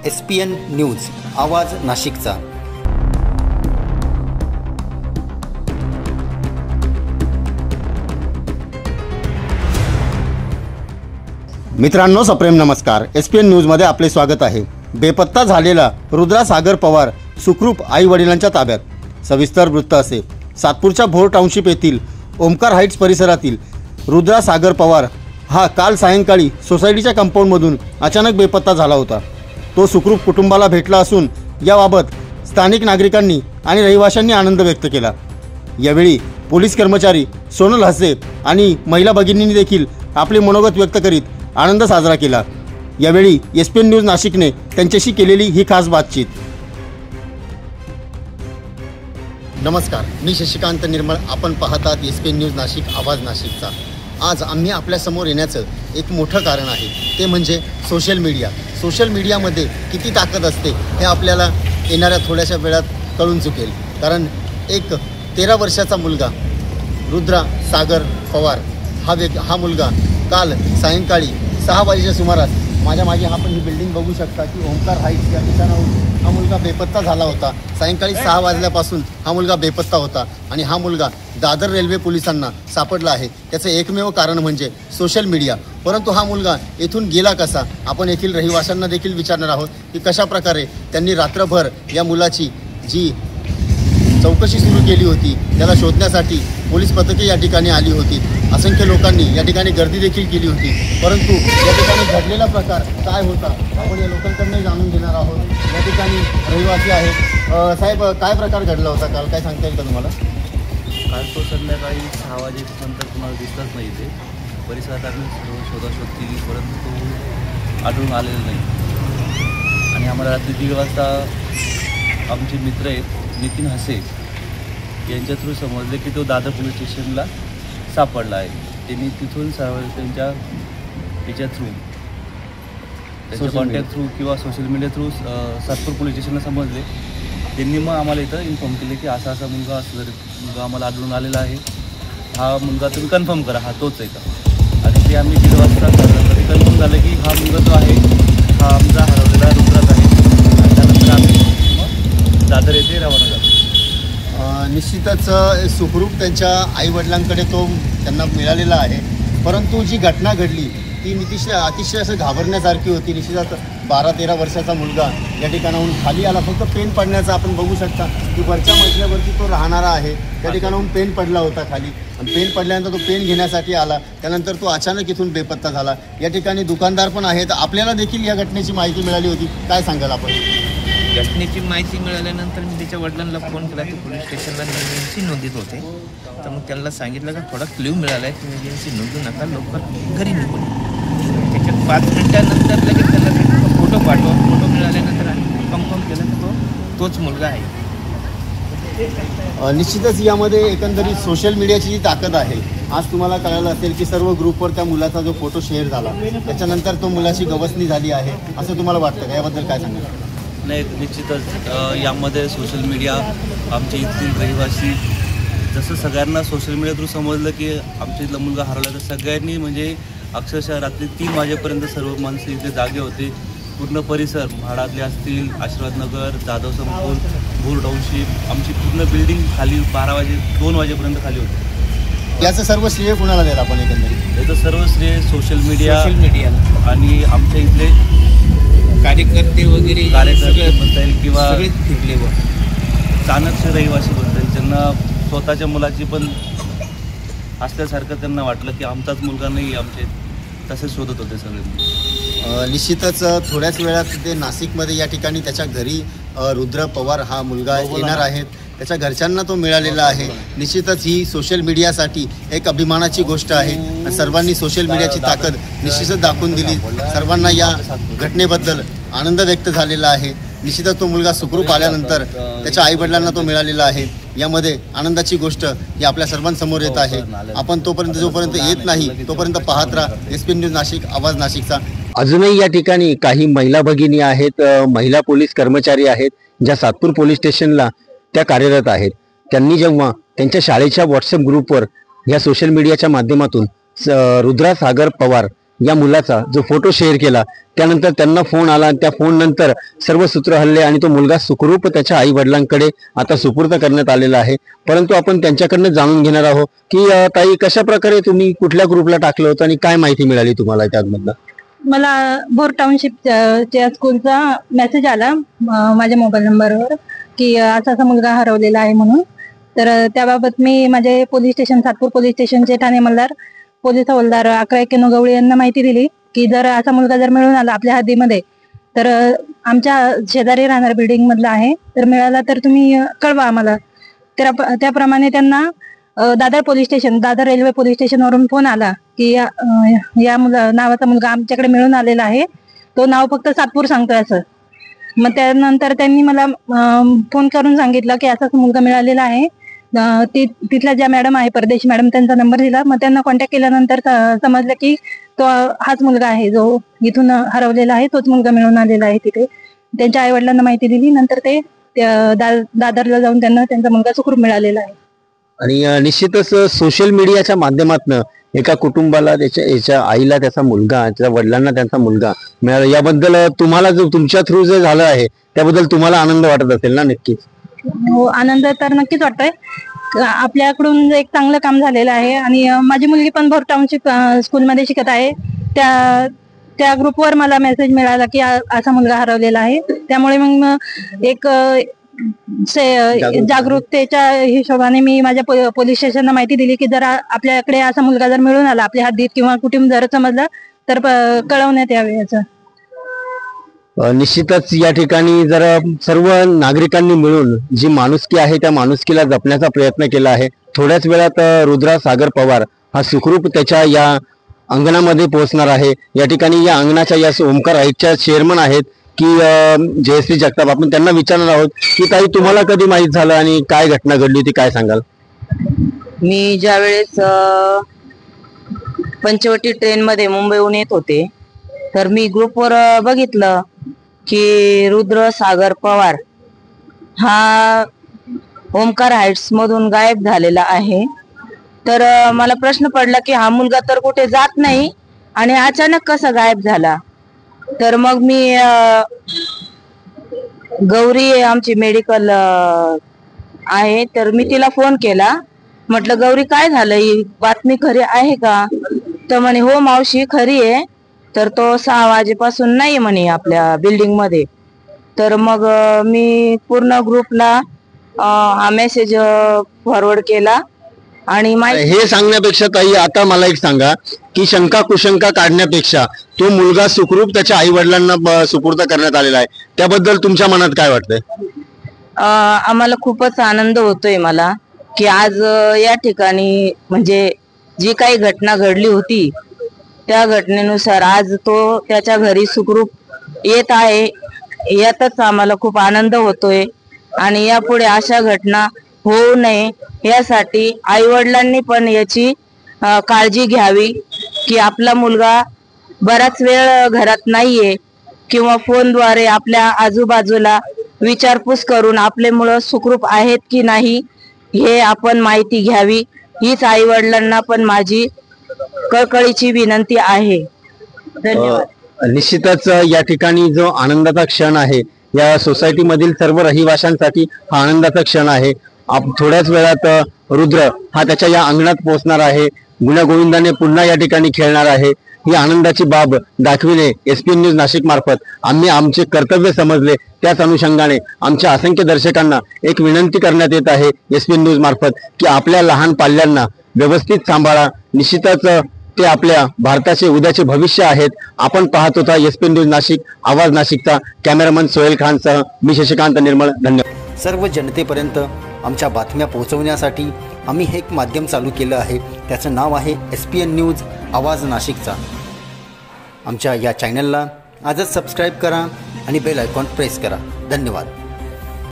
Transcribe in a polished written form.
SPN news आवाज नाशिकचा। मित्रांनो सप्रेम नमस्कार। SPN न्यूजमध्ये आपले स्वागत आहे। बेपत्ता झालेला रुद्रा सागर पवार सुखरूप आई वडिलांच्या ताब्यात। सविस्तर वृत्त असे। सातपूरच्या भोर टाउनशिप येथील ओमकार हाइट्स परिसरातील रुद्रा सागर पवार हा काल सायंकाळी सोसायटीच्या कंपाऊंडमधून अचानक बेपत्ता झाला होता। तो सुखरूप कुटुंबाला भेटला असून याबाबत स्थानिक नागरिकांनी आणि रहिवाशांनी आनंद व्यक्त केला। यावेळी पोलीस कर्मचारी सोनल हसे आणि महिला भगिनींनी देखील आपले मनोगत व्यक्त करीत आनंद साजरा केला। यावेळी SPN न्यूज नाशिकने त्यांच्याशी केलेली ही खास बातचीत। नमस्कार, मी शशिकांत निर्मळ। आपण पाहतात SPN न्यूज नाशिक आवाज नाशिकचा। आज आम्ही आपल्या समोर येण्याचं एक मोठं कारण आहे, ते म्हणजे सोशल मीडिया। सोशल मीडियामध्ये किती ताकद असते हे आपल्याला येणाऱ्या थोड्याशा वेळात कळून चुकेल। कारण एक 13 वर्षाचा मुलगा रुद्रा सागर पवार हा मुलगा काल सायंकाळी 6 वाजेच्या सुमारास माझ्या मागे आपण ही बिल्डिंग बघू शकता की ओमकार हाइट्स या ठिकाणाहून हा मुलगा बेपत्ता झाला होता। सायंकाळी 6 वाजल्यापासून हा मुलगा बेपत्ता होता आणि हा मुलगा दादर रेल्वे पोलिसांना सापडला आहे। त्याचं एकमेव कारण म्हणजे सोशल मीडिया। परंतु हा मुलगा येथून गेला कसा, आपण येथील रहिवाशांना देखील विचारणार आहोत की कशा प्रकारे त्यांनी रात्रभर या मुलाची जी चौकशी सुरू केली होती, त्याला शोधण्यासाठी पोलीस पथके या ठिकाणी आली होती। असंख्य लोकांनी या ठिकाणी गर्दी देखील केली होती। परंतु या ठिकाणी घडलेला प्रकार काय होता आपण या लोकांकडून जाणून घेणार आहोत। या ठिकाणी रहिवासी आहेत। साहेब, काय प्रकार घडला होता काल, काय सांगता येईल का तुम्हाला? काल तो संध्याकाळी 6 वाजेनंतर तुम्हाला दिसतच नाही। ते परिसरात आम्ही शोधाशोध केली, परंतु तो आढळून आलेला नाही। आणि आम्हाला रात्री 1:30 वाजता आमचे मित्र आहेत नितीन हसे यांच्या थ्रू समजले की तो दादर पोलीस स्टेशनला सापडला आहे। त्यांनी तिथून त्यांच्या याच्या थ्रू त्यांच्या कॉन्टॅक्ट थ्रू किंवा social media through Satpur police स्टेशनला समजले। त्यांनी मग आम्हाला इथं इन्फॉर्म केले की असा मुलगा मुलगा आम्हाला आढळून आलेला आहे, हा मुलगा तुम्ही कन्फर्म करा, हा तोच आहे का। आणि ते आम्ही 1:30 वाजता ते कन्फर्म झालं की हा मुलगा जो आहे हा आमचा हरवलेला रुद्राच आहे। आणि त्यानंतर आम्ही मग दादर येथे रवाना झालो। निश्चितच सुखरूप त्यांच्या आईवडिलांकडे तो त्यांना मिळालेला आहे। परंतु जी घटना घडली ती अतिशय असं घाबरण्यासारखी होती। निश्चितच 12-13 वर्षाचा मुलगा या ठिकाणाहून खाली आला, फक्त पेन पडण्याचा आपण बघू शकता की वरच्या मजल्यावरती तो राहणारा आहे, त्या ठिकाणाहून पेन पडला होता खाली। आणि पेन पडल्यानंतर तो पेन घेण्यासाठी आला, त्यानंतर तो अचानक इथून बेपत्ता झाला। या ठिकाणी दुकानदार पण आहेत, आपल्याला देखील या घटनेची माहिती मिळाली होती, काय सांगाल आपण? घटनेची माहिती मिळाल्यानंतर मी त्याच्या वडिलांना फोन केला की पोलीस स्टेशनला एजन्सी नोंदीत होते। तर मग त्यांना सांगितलं का थोडा क्ल्यू मिळाला आहे, तुम्ही एजन्सी नोंदू नका, लवकर घरी निघून। त्याच्यात 5 मिनिटानंतर लगेच त्यांना फोटो पाठवा। फोटो मिळाल्यानंतर आम्ही कन्फर्म केलं की तोच मुलगा आहे। निश्चितच यामध्ये एकंदरीत सोशल मीडियाची जी ताकद आहे, आज तुम्हाला कळालं असेल की सर्व ग्रुपवर त्या मुलाचा जो फोटो शेअर झाला त्याच्यानंतर तो मुलाची गवसणी झाली आहे, असं तुम्हाला वाटतं का? याबद्दल काय सांगाल? नाही, निश्चितच यामध्ये सोशल मीडिया आमच्या इथतील रहिवासी, जसं सगळ्यांना सोशल मीडिया थ्रू समजलं की आमच्या इथला मुलगा हरवला, तर सगळ्यांनी म्हणजे अक्षरशः रात्री 3 वाजेपर्यंत सर्व माणसं इथे जागे होते। पूर्ण परिसर म्हाडातले असतील, आशीर्वादनगर, जाधव संकुल, भोर टाउनशिप, आमची पूर्ण बिल्डिंग खाली 2 वाजेपर्यंत खाली होती। याचं सर्व श्रेय कुणाला द्यायला आपण? एकंदरीत याचं सर्व श्रेय सोशल मीडिया आणि आमच्या इथले कार्यकर्ते वगैरे म्हणता येईल किंवा फिरले व चाणक्य रहिवासी म्हणता येईल, ज्यांना स्वतःच्या मुलाची पण असल्यासारखं त्यांना वाटलं की आमचाच मुलगा नाही, आमचे तसे शोधत होते सगळे। निश्चितच थोड्याच वेळात ते नाशिकमध्ये या ठिकाणी त्याच्या घरी रुद्र पवार हा मुलगा येणार आहेत। त्याच्या घरच्यांना तो मिळालेला आहे। निश्चितच ही सोशल मीडियासाठी एक अभिमानाची गोष्ट आहे। सर्वांनी सोशल मीडियाची ताकद निश्चितच दाखवून दिली। सर्वांना या घटनेबद्दल आनंद व्यक्त झालेला आहे। निश्चितच तो मुलगा सुखरूप आल्यानंतर त्याच्या आईवडिलांना तो मिळालेला आहे। यामध्ये आनंदाची गोष्ट ही आपल्या सर्वांसमोर येत आहे। आपण जोपर्यंत येत नाही तोपर्यंत पाहत राहा SPN न्यूज नाशिक आवाज नाशिकचा। अजूनही या ठिकाणी काही महिला भगिनी आहेत, महिला पोलीस कर्मचारी आहेत, ज्या सातपूर पोलीस स्टेशनला त्या कार्यरत आहेत। त्यांनी जेव्हा त्यांच्या शाळेच्या व्हॉट्सअप ग्रुपवर या सोशल मीडियाच्या माध्यमातून रुद्रा सागर पवार या मुलाचा जो फोटो शेअर केला, त्यानंतर त्यांना फोन आला, त्या फोन नंतर सर्व सूत्र हल्ले आणि तो मुलगा सुखरूप त्याच्या आई वडिलांकडे आता सुपूर्द करण्यात आलेला आहे. परंतु आपण त्यांच्याकडनं जाणून घेणार आहोत की ताई, कशा प्रकारे तुम्ही कुठल्या ग्रुपला टाकलं होतं आणि काय माहिती मिळाली तुम्हाला त्यामधनं? मला भोर टाउनशिपच्या स्कूलचा मेसेज आला माझ्या मोबाईल नंबरवर की असा मुलगा हरवलेला आहे म्हणून. तर त्याबाबत मी माझे पोलीस स्टेशन, सातपूर पोलीस स्टेशनचे ठाणे मल्हार पोलीस हवालदार 1191 गवळी यांना माहिती दिली की जर असा मुलगा जर मिळून आला आपल्या हद्दीमध्ये तर आमच्या शेजारी राहणाऱ्या बिल्डिंग मधला आहे, तर मिळाला तर तुम्ही कळवा आम्हाला. त्याप्रमाणे त्यांना दादर रेल्वे पोलीस स्टेशनवरून फोन आला की या नावाचा मुलगा आमच्याकडे मिळून आलेला आहे, तो नाव फक्त सातपूर सांगतोय असं. मग त्यानंतर त्यांनी मला फोन करून सांगितलं की असाच मुलगा मिळालेला आहे. तिथल्या ज्या मॅडम आहे, परदेशी मॅडम, त्यांचा नंबर दिला. मग त्यांना कॉन्टॅक्ट केल्यानंतर समजलं की तो हाच मुलगा आहे जो इथून हरवलेला आहे, तोच मुलगा मिळून आलेला आहे तिथे. त्यांच्या आई वडिलांना माहिती दिली, नंतर ते दादरला जाऊन त्यांना त्यांचा मुलगा सुखरूप मिळालेला आहे. आणि निश्चितच सोशल मीडियाच्या माध्यमातून एका कुटुंबाला याच्या आईला त्याचा मुलगा, त्याच्या वडिलांना त्यांचा मुलगा मिळाला, याबद्दल तुम्हाला जो तुमच्या थ्रू जे झालं आहे त्याबद्दल तुम्हाला आनंद वाटत असेल ना? नक्कीच हो, आनंद तर नक्कीच वाटतोय. आपल्याकडून एक चांगलं काम झालेलं आहे. आणि माझी मुलगी पण भोर टाउनशिप स्कूलमध्ये शिकत आहे. त्या ग्रुपवर मला मेसेज मिळाला की असा मुलगा हरवलेला आहे. त्यामुळे मग एक जागरूकतेच्या हिशोबाने मी माझ्या पोलीस स्टेशनला माहिती दिली की जर आपल्याकडे असा मुलगा जर मिळून आला आपल्या हद्दीत किंवा कुटुंब जर समजलं तर कळवण्यात यावे याचं. निश्चितच या ठिकाणी जर सर्व नागरिकांनी मिळून जी माणुसकी आहे त्या माणुसकीला जपण्याचा प्रयत्न केला आहे. थोड्याच वेळात रुद्रा सागर पवार हा सुखरूप त्याच्या या अंगणामध्ये पोहोचणार आहे. या ठिकाणी या अंगणाच्या या ओमकार हाईटच्या चेअरमन आहेत की जयश्री जगताप. आपण त्यांना विचारणार आहोत की ताई, तुम्हाला कधी माहित झालं आणि काय घटना घडली होती, काय सांगाल? मी ज्या वेळेस पंचवटी ट्रेन मध्ये मुंबईहून येत होते तर मी ग्रुपवर बघितलं की रुद्र सागर पवार हा ओमकार हाईट्स मधून गायब झालेला आहे. तर मला प्रश्न पडला की हा मुलगा तर कुठे जात नाही आणि अचानक कसा गायब झाला. तर मग मी गौरी आमची मेडिकल आहे, तर मी तिला फोन केला. म्हटलं, गौरी काय झालं, ही बातमी खरी आहे का? तर म्हणे, हो मावशी खरी आहे. तर तो 6 वाजेपासून नाही म्हणे आपल्या बिल्डिंग मध्ये. तर मग मी पूर्ण ग्रुपला हा मेसेज फॉरवर्ड केला. आणि हे सांगण्यापेक्षा ताई, आता मला एक सांगा की शंका कुशंका काढण्यापेक्षा तो मुलगा सुखरूप त्याच्या आई वडिलांना सुपूर्द करण्यात आलेला आहे, त्याबद्दल तुमच्या मनात काय वाटतंय? आम्हाला खूपच आनंद होतोय मला की आज या ठिकाणी म्हणजे जी काही घटना घडली होती त्या घटनेनुसार आज तो त्याच्या घरी सुखरूप येत आहे. यातच आम्हाला खूप आनंद होतोय. आणि यापुढे अशा घटना होऊ नये यासाठी आई वडिलांनी पण याची काळजी घ्यावी की आपला मुलगा बराच वेळ घरात नाहीये किंवा फोनद्वारे आपल्या आजूबाजूला विचारपूस करून आपले मुलं सुखरूप आहेत की नाही हे आपण माहिती घ्यावी. हीच आई वडिलांना पण माझी कळकळीची विनंती आहे. धन्यवाद. निश्चितच या ठिकाणी जो आनंदाचा क्षण आहे या सोसायटी मधील सर्व रहिवाशांसाठी हा आनंदाचा क्षण आहे. थोड्याच वेळात रुद्र हा त्याच्या या अंगणात पोहोचणार आहे. गुण्यागोविंदाने पुन्हा या ठिकाणी खेळणार आहे. ही आनंदाची बाब दाखविणे एसपीएन न्यूज नाशिक मार्फत आम्ही आमचे कर्तव्य समजले. त्याच अनुषंगाने आमच्या असंख्य दर्शकांना एक विनंती करण्यात येत आहे एसपीएन न्यूज मार्फत की आपल्या लहान पाल्यांना व्यवस्थित सांभाळा. निश्चितच ते आपल्या भारताचे उद्याचे भविष्य आहेत. आपण पाहत होता एसपीएन न्यूज नाशिक, आवाज नाशिकचा. कॅमेरामन सोहेल खानसह मी शशिकांत निर्मळ. धन्यवाद. सर्व जनतेपर्यंत आमच्या बातम्या पोहोचवण्यासाठी आम्ही हे एक माध्यम चालू केलं आहे. त्याचं नाव आहे एसपीएन न्यूज आवाज नाशिकचा. आमच्या या चॅनलला आजच सबस्क्राईब करा आणि बेल आयकॉन प्रेस करा. धन्यवाद.